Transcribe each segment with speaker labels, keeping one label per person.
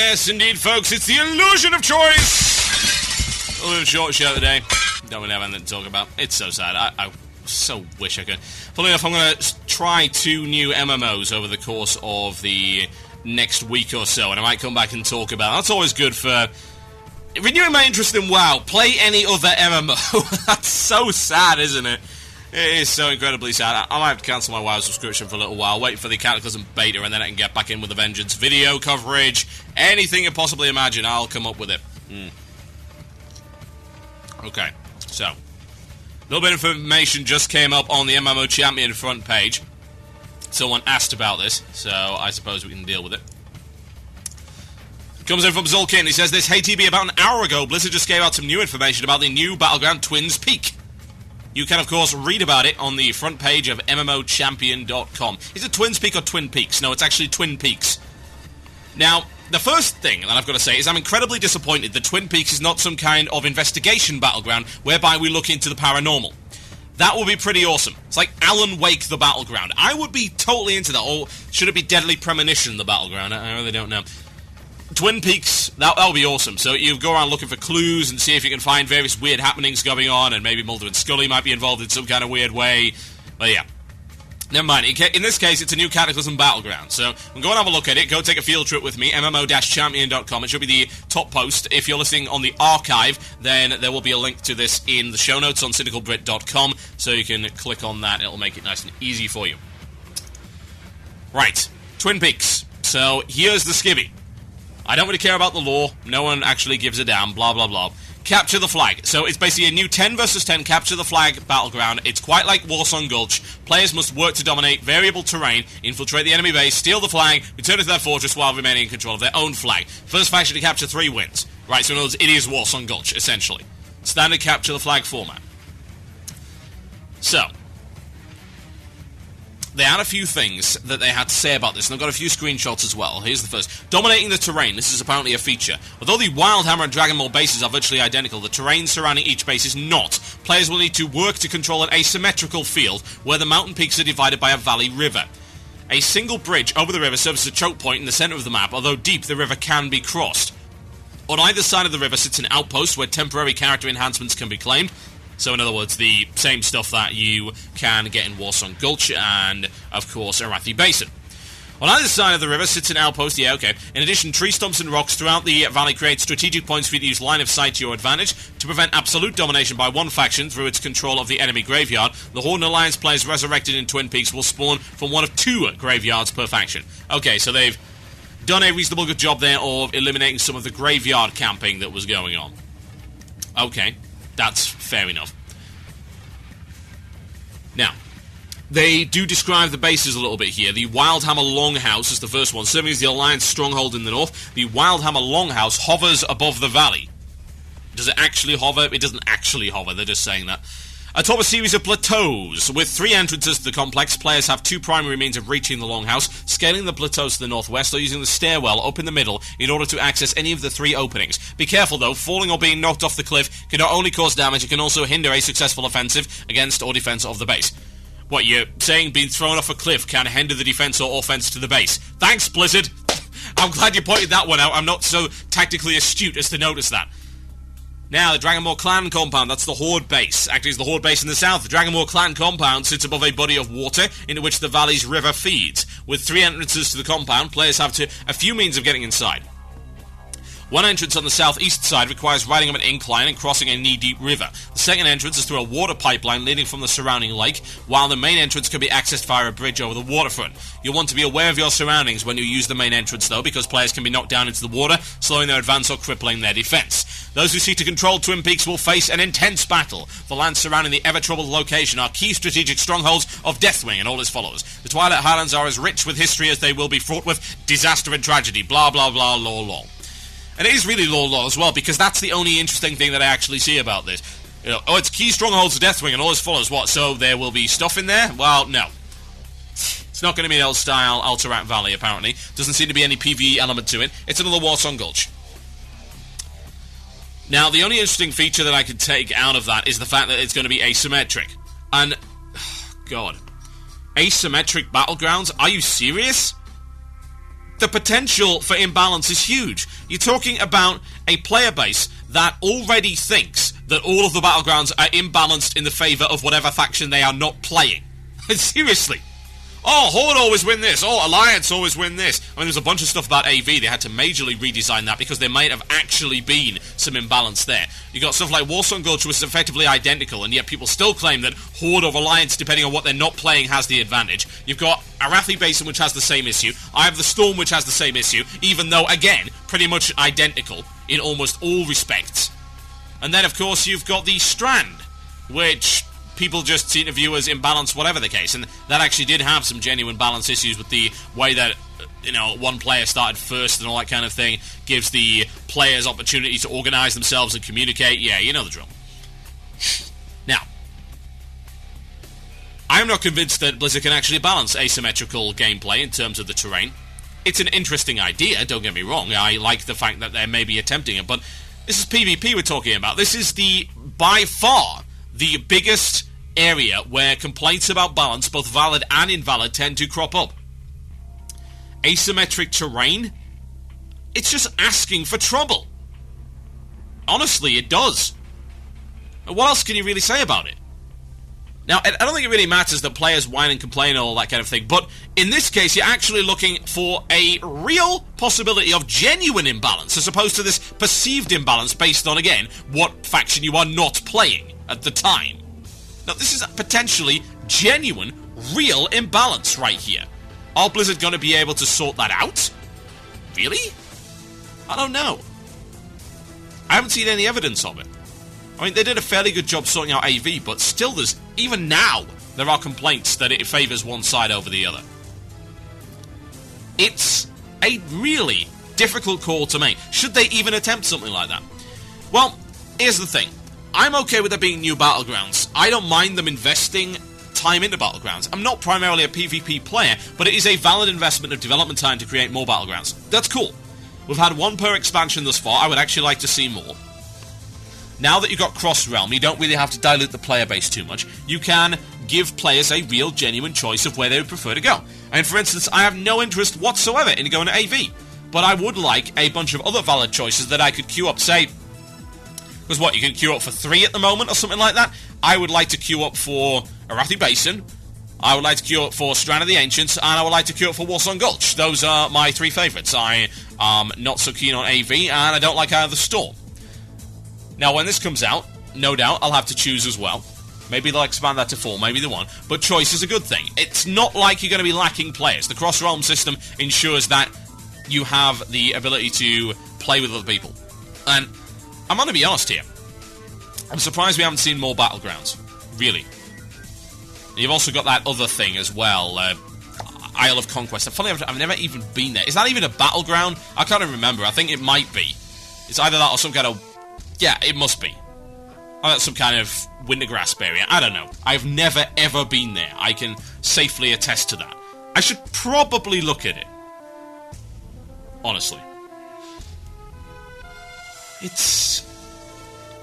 Speaker 1: Yes, indeed, folks, it's the illusion of choice! A little short show today. Don't really have anything to talk about. It's so sad. I so wish I could. Funnily enough, I'm going to try 2 new MMOs over the course of the next week or so, and I might come back and talk about it. That's always good for renewing my interest in WoW. Play any other MMO. That's so sad, isn't it? It is so incredibly sad. I might have to cancel my WoW subscription for a little while, wait for the Cataclysm beta, and then I can get back in with a vengeance. Video coverage, anything you possibly imagine, I'll come up with it. Okay, so a little bit of information just came up on the MMO Champion front page. Someone asked about this, so I suppose we can deal with it. Comes in from Zulkin. He says this, "Hey TB, about an hour ago, Blizzard just gave out some new information about the new Battleground Twins Peak. You can, of course, read about it on the front page of MMOchampion.com. Is it Twins Peak or Twin Peaks? No, it's actually Twin Peaks. Now, the first thing that I've got to say is I'm incredibly disappointed that Twin Peaks is not some kind of investigation battleground whereby we look into the paranormal. That would be pretty awesome. It's like Alan Wake the Battleground. I would be totally into that. Or should it be Deadly Premonition the Battleground? I really don't know. Twin Peaks, that would be awesome. So you go around looking for clues and see if you can find various weird happenings going on, and maybe Mulder and Scully might be involved in some kind of weird way. But yeah. Never mind. In this case, it's a new Cataclysm Battleground. So go and have a look at it. Go take a field trip with me, MMO-champion.com. It should be the top post. If you're listening on the archive, then there will be a link to this in the show notes on cynicalbrit.com, so you can click on that. It'll make it nice and easy for you. Right. Twin Peaks. So here's the skivvy. I don't really care about the lore. No one actually gives a damn. Blah, blah, blah. Capture the flag. So it's basically a new 10 versus 10 capture the flag battleground. It's quite like Warsong Gulch. Players must work to dominate variable terrain, infiltrate the enemy base, steal the flag, return to their fortress while remaining in control of their own flag. First faction to capture 3 wins. Right, so in other words, it is Warsong Gulch, essentially. Standard capture the flag format. So, they had a few things that they had to say about this, and I've got a few screenshots as well. Here's the first. Dominating the terrain. This is apparently a feature. Although the Wildhammer and Dragonmaw bases are virtually identical, the terrain surrounding each base is not. Players will need to work to control an asymmetrical field where the mountain peaks are divided by a valley river. A single bridge over the river serves as a choke point in the center of the map. Although deep, the river can be crossed. On either side of the river sits an outpost where temporary character enhancements can be claimed. So, in other words, the same stuff that you can get in Warsong Gulch and, of course, Arathi Basin. On either side of the river sits an outpost, In addition, tree stumps and rocks throughout the valley create strategic points for you to use line of sight to your advantage to prevent absolute domination by one faction through its control of the enemy graveyard. The Horde Alliance players resurrected in Twin Peaks will spawn from one of 2 graveyards per faction. Okay, so they've done a reasonable good job there of eliminating some of the graveyard camping that was going on. Okay. That's fair enough. Now, they do describe the bases a little bit here. The Wildhammer Longhouse is the first one, serving as the Alliance stronghold in the north. The Wildhammer Longhouse hovers above the valley. Does it actually hover? It doesn't actually hover, they're just saying that. Atop a series of plateaus. With 3 entrances to the complex, players have 2 primary means of reaching the Longhouse, scaling the plateaus to the northwest or using the stairwell up in the middle in order to access any of the 3 openings. Be careful though, falling or being knocked off the cliff can not only cause damage, it can also hinder a successful offensive against or defense of the base. What, you're saying being thrown off a cliff can hinder the defense or offense to the base? Thanks, Blizzard! I'm glad you pointed that one out. I'm not so tactically astute as to notice that. Now, the Dragonmaw Clan compound, that's the Horde base. Actually, it's the Horde base in the south. The Dragonmaw Clan compound sits above a body of water into which the valley's river feeds. With 3 entrances to the compound, players have a few means of getting inside. One entrance on the southeast side requires riding up an incline and crossing a knee-deep river. The second entrance is through a water pipeline leading from the surrounding lake, while the main entrance can be accessed via a bridge over the waterfront. You'll want to be aware of your surroundings when you use the main entrance, though, because players can be knocked down into the water, slowing their advance or crippling their defense. Those who seek to control Twin Peaks will face an intense battle. The lands surrounding the ever-troubled location are key strategic strongholds of Deathwing and all his followers. The Twilight Highlands are as rich with history as they will be fraught with disaster and tragedy. Blah, blah, blah, lol, lol. And it is really lore as well, because that's the only interesting thing that I actually see about this. You know, it's key strongholds of Deathwing and all his followers. What, so there will be stuff in there? Well, no. It's not going to be an old-style Alterac Valley, apparently. Doesn't seem to be any PvE element to it. It's another Warsong Gulch. Now, the only interesting feature that I could take out of that is the fact that it's going to be asymmetric. And, God. Asymmetric battlegrounds? Are you serious? The potential for imbalance is huge. You're talking about a player base that already thinks that all of the battlegrounds are imbalanced in the favour of whatever faction they are not playing. Seriously. Oh, Horde always win this. Oh, Alliance always win this. I mean, there's a bunch of stuff about AV. They had to majorly redesign that because there might have actually been some imbalance there. You got stuff like Warsong Gulch, which is effectively identical, and yet people still claim that Horde or Alliance, depending on what they're not playing, has the advantage. You've got Arathi Basin, which has the same issue. I have the Storm, which has the same issue, even though, again, pretty much identical in almost all respects. And then, of course, you've got the Strand, which people just seem to view as imbalanced, whatever the case, and that actually did have some genuine balance issues with the way that, one player started first and all that kind of thing, gives the players opportunity to organise themselves and communicate. Yeah, you know the drill. Now, I am not convinced that Blizzard can actually balance asymmetrical gameplay in terms of the terrain. It's an interesting idea, don't get me wrong. I like the fact that they may be attempting it, but this is PvP we're talking about. This is by far, the biggest area where complaints about balance, both valid and invalid, tend to crop up. Asymmetric terrain? It's just asking for trouble. Honestly, it does. What else can you really say about it? Now, I don't think it really matters that players whine and complain and all that kind of thing, but in this case, you're actually looking for a real possibility of genuine imbalance, as opposed to this perceived imbalance based on, again, what faction you are not playing at the time. Now, this is a potentially genuine, real imbalance right here. Are Blizzard going to be able to sort that out? Really? I don't know. I haven't seen any evidence of it. I mean, they did a fairly good job sorting out AV, but still even now, there are complaints that it favours one side over the other. It's a really difficult call to make. Should they even attempt something like that? Well, here's the thing. I'm okay with there being new battlegrounds. I don't mind them investing time into battlegrounds. I'm not primarily a PvP player, but it is a valid investment of development time to create more battlegrounds. That's cool. We've had one per expansion thus far. I would actually like to see more. Now that you've got cross-realm, you don't really have to dilute the player base too much. You can give players a real, genuine choice of where they would prefer to go. And for instance, I have no interest whatsoever in going to AV, but I would like a bunch of other valid choices that I could queue up, say, because what, you can queue up for 3 at the moment or something like that? I would like to queue up for Arathi Basin, I would like to queue up for Strand of the Ancients, and I would like to queue up for Warsong Gulch. Those are my 3 favourites. I am not so keen on AV, and I don't like either Storm. Now, when this comes out, no doubt, I'll have to choose as well. Maybe they'll expand that to 4, maybe they won't. But choice is a good thing. It's not like you're going to be lacking players. The cross-realm system ensures that you have the ability to play with other people. And I'm going to be honest here. I'm surprised we haven't seen more battlegrounds. Really. You've also got that other thing as well, Isle of Conquest. I've never even been there. Is that even a battleground? I can't even remember. I think it might be. It's either that or some kind of... Yeah, it must be. Oh, that's some kind of Wintergrasp area. I don't know. I've never, ever been there. I can safely attest to that. I should probably look at it. Honestly. It's...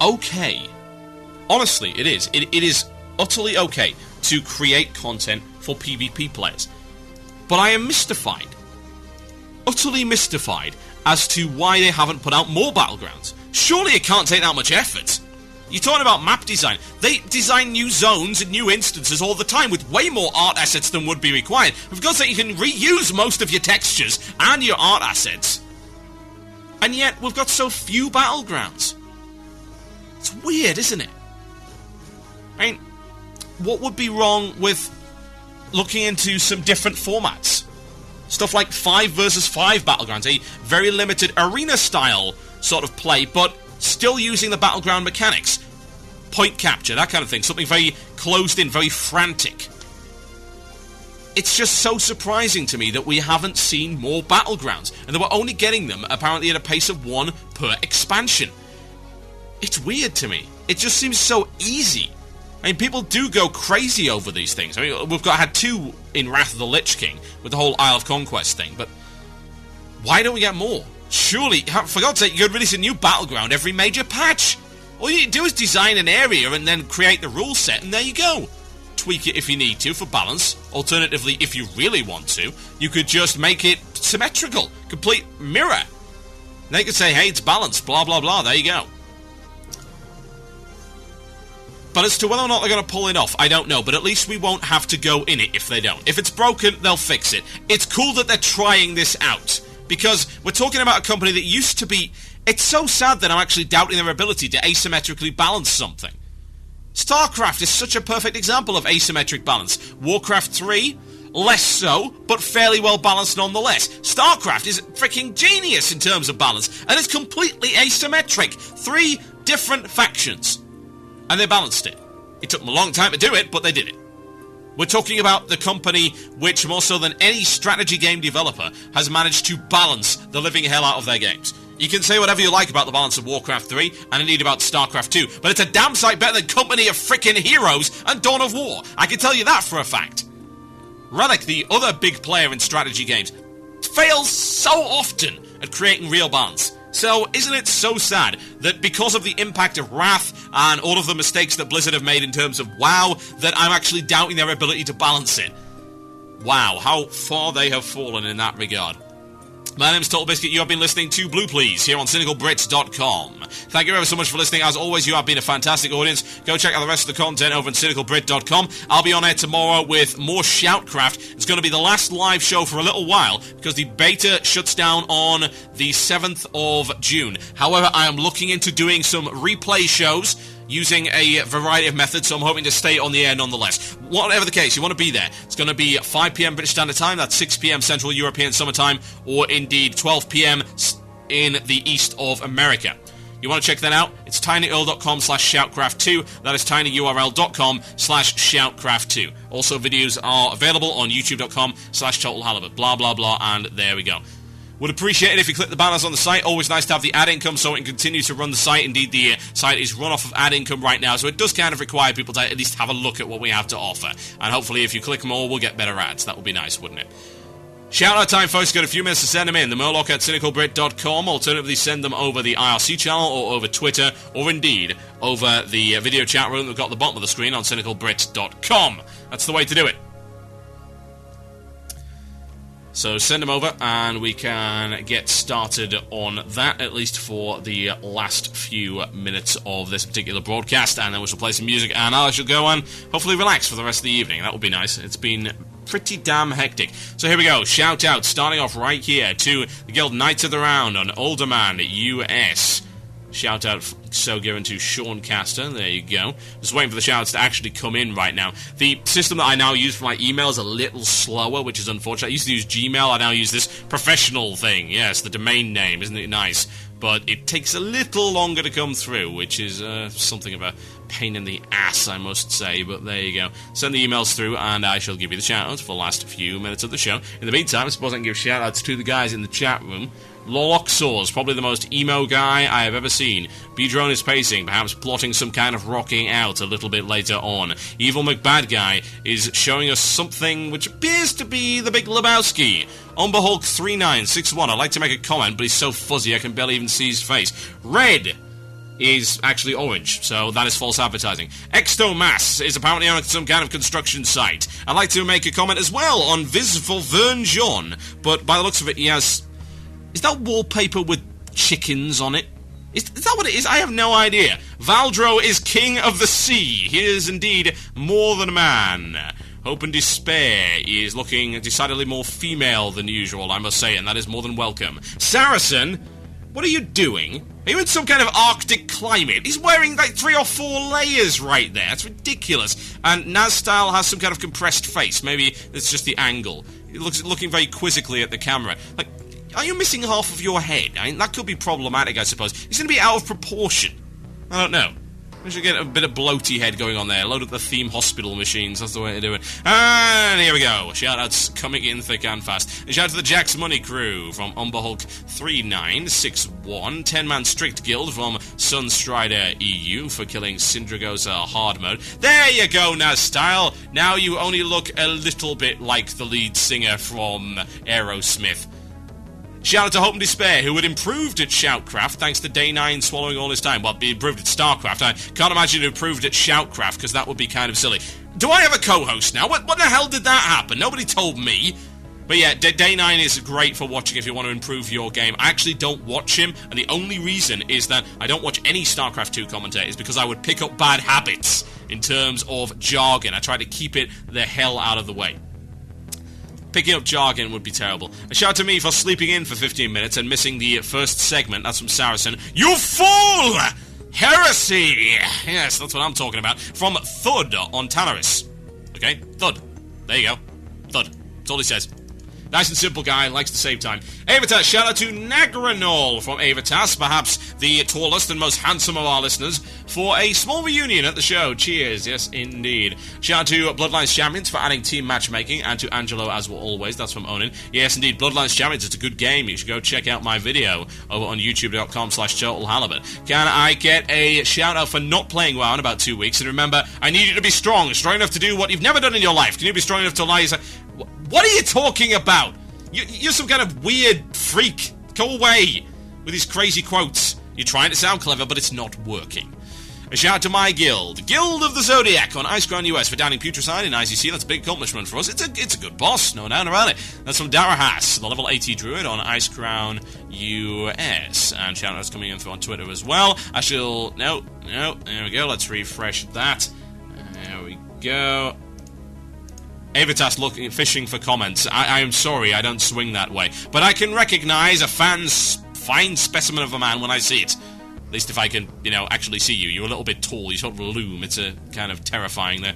Speaker 1: okay. Honestly, it is. It is utterly okay to create content for PvP players. But I am mystified. Utterly mystified as to why they haven't put out more battlegrounds. Surely it can't take that much effort. You're talking about map design. They design new zones and new instances all the time with way more art assets than would be required. For God's sake, you can reuse most of your textures and your art assets. And yet, we've got so few battlegrounds. It's weird, isn't it? I mean, what would be wrong with looking into some different formats? Stuff like 5 versus 5 battlegrounds, a very limited arena-style sort of play, but still using the battleground mechanics. Point capture, that kind of thing. Something very closed in, very frantic. It's just so surprising to me that we haven't seen more battlegrounds, and that we're only getting them, apparently, at a pace of 1 per expansion. It's weird to me. It just seems so easy. I mean, people do go crazy over these things. I mean, we've had 2 in Wrath of the Lich King, with the whole Isle of Conquest thing, but why don't we get more? Surely, for God's sake, you could release a new battleground every major patch. All you need to do is design an area and then create the rule set, and there you go. Tweak it if you need to for balance. Alternatively, if you really want to, you could just make it symmetrical. Complete mirror. They could say, hey, it's balanced, blah, blah, blah, there you go. But as to whether or not they're going to pull it off, I don't know. But at least we won't have to go in it if they don't. If it's broken, they'll fix it. It's cool that they're trying this out. Because we're talking about a company that used to be... It's so sad that I'm actually doubting their ability to asymmetrically balance something. StarCraft is such a perfect example of asymmetric balance. Warcraft 3, less so, but fairly well balanced nonetheless. StarCraft is freaking genius in terms of balance, and it's completely asymmetric. 3 different factions. And they balanced it. It took them a long time to do it, but they did it. We're talking about the company which, more so than any strategy game developer, has managed to balance the living hell out of their games. You can say whatever you like about the balance of Warcraft 3, and indeed about StarCraft 2, but it's a damn sight better than Company of Frickin' Heroes and Dawn of War. I can tell you that for a fact. Relic, the other big player in strategy games, fails so often at creating real balance. So, isn't it so sad that because of the impact of Wrath and all of the mistakes that Blizzard have made in terms of WoW, that I'm actually doubting their ability to balance it? Wow, how far they have fallen in that regard. My name's Total Biscuit. You have been listening to Blue Please here on CynicalBrits.com. Thank you ever so much for listening. As always, you have been a fantastic audience. Go check out the rest of the content over at CynicalBrit.com. I'll be on air tomorrow with more Shoutcraft. It's going to be the last live show for a little while because the beta shuts down on the 7th of June. However, I am looking into doing some replay shows using a variety of methods, so I'm hoping to stay on the air nonetheless. Whatever the case, you want to be there. It's going to be 5 p.m. British Standard Time, that's 6 p.m. Central European Summer Time, or indeed 12 p.m. in the East of America. You want to check that out? It's tinyurl.com/shoutcraft2. That is tinyurl.com/shoutcraft2. Also, videos are available on youtube.com/totalhalibut. Blah, blah, blah, and there we go. Would appreciate it if you click the banners on the site. Always nice to have the ad income so it can continue to run the site. Indeed, the site is run off of ad income right now, so it does kind of require people to at least have a look at what we have to offer. And hopefully, if you click more, we'll get better ads. That would be nice, wouldn't it? Shout-out time, folks. Got a few minutes to send them in. The Murloc at CynicalBrit.com. Alternatively, send them over the IRC channel or over Twitter, or indeed over the video chat room that we've got at the bottom of the screen on CynicalBrit.com. That's the way to do it. So send them over and we can get started on that, at least for the last few minutes of this particular broadcast, and then we shall play some music and I shall go and hopefully relax for the rest of the evening. That would be nice. It's been pretty damn hectic. So here we go. Shout out, starting off right here to the Guild Knights of the Round on Alderman US. Shout out so given to Sean Caster. There you go. Just waiting for the shoutouts to actually come in right now. The system that I now use for my email is a little slower, which is unfortunate. I used to use Gmail. I now use this professional thing. Yes, the domain name. Isn't it nice? But it takes a little longer to come through, which is something of a pain in the ass, I must say. But there you go. Send the emails through, and I shall give you the shoutouts for the last few minutes of the show. In the meantime, I suppose I can give shoutouts to the guys in the chat room. Loloxors, probably the most emo guy I have ever seen. B-Drone is pacing, perhaps plotting some kind of rocking out a little bit later on. Evil McBad Guy is showing us something which appears to be the Big Lebowski. Umberhulk3961, I'd like to make a comment, but he's so fuzzy I can barely even see his face. Red is actually orange, so that is false advertising. Extomass is apparently on some kind of construction site. I'd like to make a comment as well on Viz for Vern John, but by the looks of it, he has... Is that wallpaper with chickens on it? Is that what it is? I have no idea. Valdro is king of the sea. He is indeed more than a man. Hope and Despair is looking decidedly more female than usual, I must say, and that is more than welcome. Saracen, what are you doing? Are you in some kind of Arctic climate? He's wearing like 3 or 4 layers right there. It's ridiculous. And Nazstyle has some kind of compressed face. Maybe it's just the angle. He looking very quizzically at the camera. Like, are you missing half of your head? I mean, that could be problematic, I suppose. It's going to be out of proportion. I don't know. We should get a bit of bloaty head going on there. Load up the theme hospital machines. That's the way to do it. And here we go. Shoutouts coming in thick and fast. And shout out to the Jack's Money crew from Umberhulk3961. 10-man strict guild from Sunstrider EU for killing Syndragosa hard mode. There you go, Nazstyle. Now you only look a little bit like the lead singer from Aerosmith. Shout out to Hope and Despair, who had improved at Shoutcraft thanks to Day 9 swallowing all his time. Well, he improved at StarCraft. I can't imagine he improved at Shoutcraft, because that would be kind of silly. Do I have a co-host now? What the hell did that happen? Nobody told me. But yeah, Day 9 is great for watching if you want to improve your game. I actually don't watch him, and the only reason is that I don't watch any StarCraft 2 commentators because I would pick up bad habits in terms of jargon. I try to keep it the hell out of the way. Picking up jargon would be terrible. A shout out to me for sleeping in for 15 minutes and missing the first segment. That's from Saracen. You fool! Heresy! Yes, that's what I'm talking about. From Thud on Tanaris. Okay, Thud. There you go. Thud. That's all he says. Nice and simple guy, likes to save time. Avatas, shout out to Nagranol from Avatas, perhaps the tallest and most handsome of our listeners, for a small reunion at the show. Cheers, yes indeed. Shout out to Bloodlines Champions for adding team matchmaking, and to Angelo as always, that's from Onin. Yes indeed, Bloodlines Champions, it's a good game. You should go check out my video over on youtube.com/TotalHalibut. Can I get a shout out for not playing WoW in about 2 weeks? And remember, I need you to be strong enough to do what you've never done in your life. Can you be strong enough to lie? What are you talking about? You're some kind of weird freak. Go away with these crazy quotes. You're trying to sound clever, but it's not working. A shout out to my guild, Guild of the Zodiac on Iceground US for downing Putricide in ICC. That's a big accomplishment for us. It's a good boss, no doubt about it. That's from Darahas, the level 80 druid on Iceground US. And shout outs coming in through on Twitter as well. No, there we go. Let's refresh that. There we go. Avatas fishing for comments. I am sorry, I don't swing that way. But I can recognize a fine specimen of a man when I see it. At least if I can, actually see you. You're a little bit tall, you sort of loom. It's a kind of terrifying there.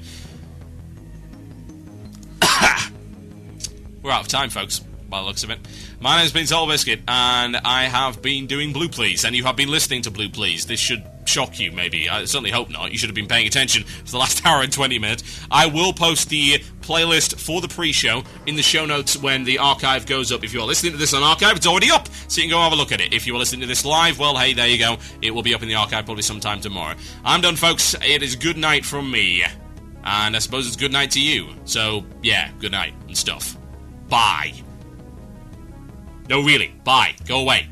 Speaker 1: We're out of time, folks, by the looks of it. My name's been Soul Biscuit, and I have been doing Blue Please, and you have been listening to Blue Please. This should shock you, maybe. I certainly hope not. You should have been paying attention for the last hour and 20 minutes. I will post the playlist for the pre-show in the show notes when the archive goes up. If you are listening to this on archive, it's already up, so you can go have a look at it. If you are listening to this live, well, hey, there you go. It will be up in the archive probably sometime tomorrow. I'm done, folks. It is good night from me, and I suppose it's good night to you. So, yeah, good night and stuff. Bye. No, really. Bye. Go away.